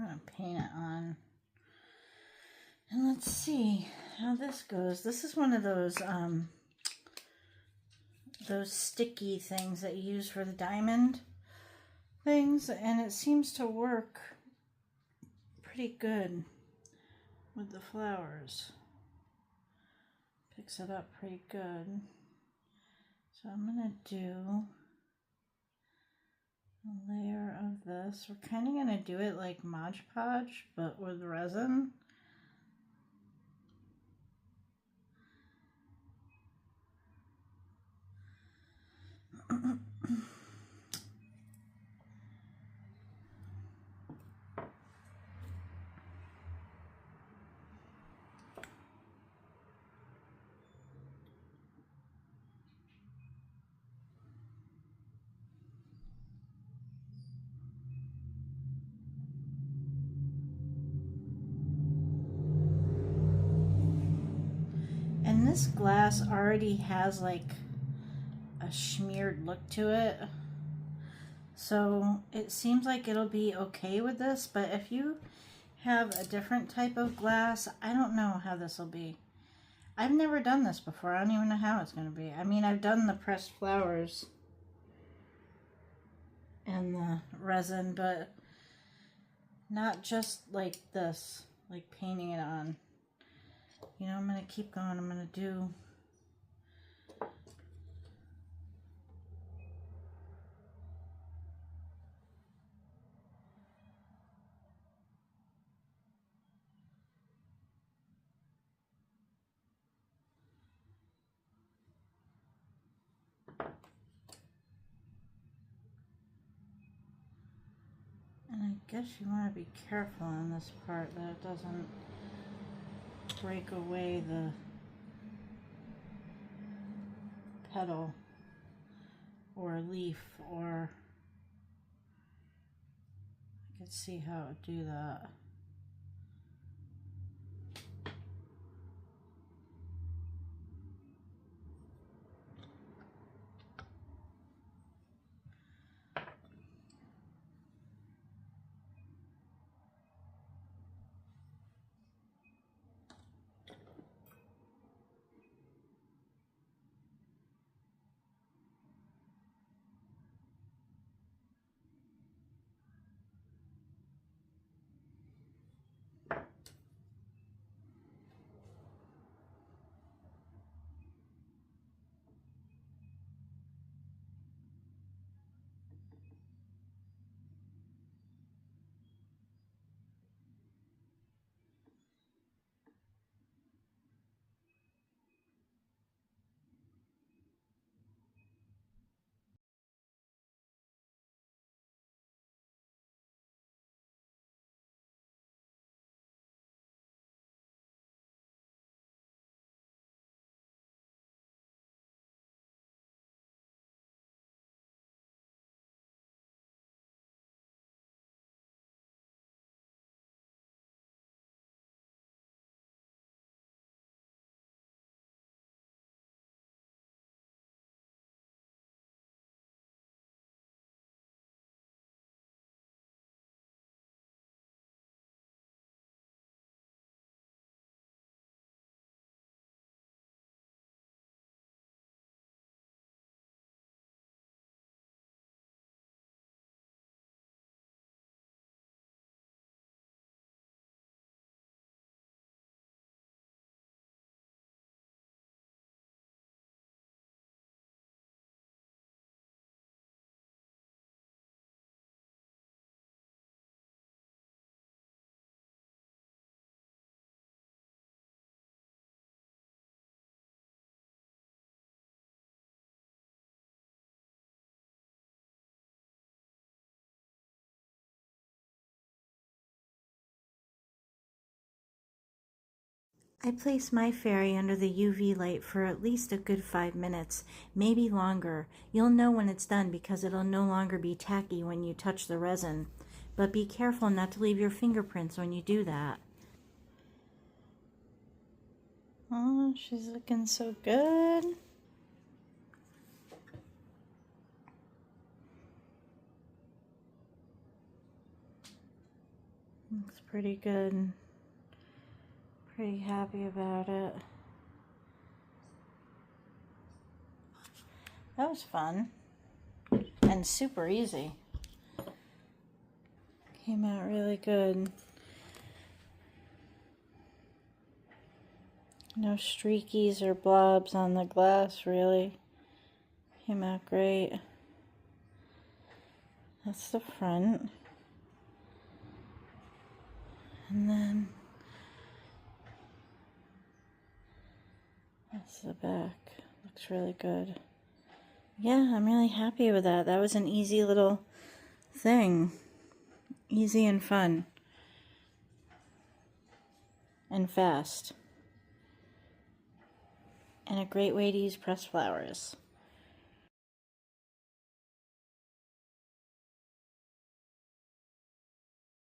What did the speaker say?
gonna paint it on. And let's see how this goes. This is one of those sticky things that you use for the diamond things, and it seems to work pretty good with the flowers. Picks it up pretty good. So I'm gonna do a layer of this. We're kind of gonna do it like Mod Podge, but with resin. And this glass already has like a smeared look to it. So it seems like it'll be okay with this, but if you have a different type of glass, I don't know how this will be. I've never done this before. I don't even know how it's going to be. I mean, I've done the pressed flowers and the resin, but not just like this, like painting it on. You know, I'm going to keep going. I'm going to do and I guess you want to be careful on this part that it doesn't break away the petal or leaf, or I could see how it would do that. I place my fairy under the UV light for at least a good 5 minutes, maybe longer. You'll know when it's done because it'll no longer be tacky when you touch the resin. But be careful not to leave your fingerprints when you do that. Oh, she's looking so good. pretty good. Pretty happy about it. That was fun and super easy. Came out really good. No streakies or blobs on the glass, really. Came out great. That's the front. And then that's the back. Looks really good. Yeah, I'm really happy with that. That was an easy little thing. Easy and fun. And fast. And a great way to use pressed flowers.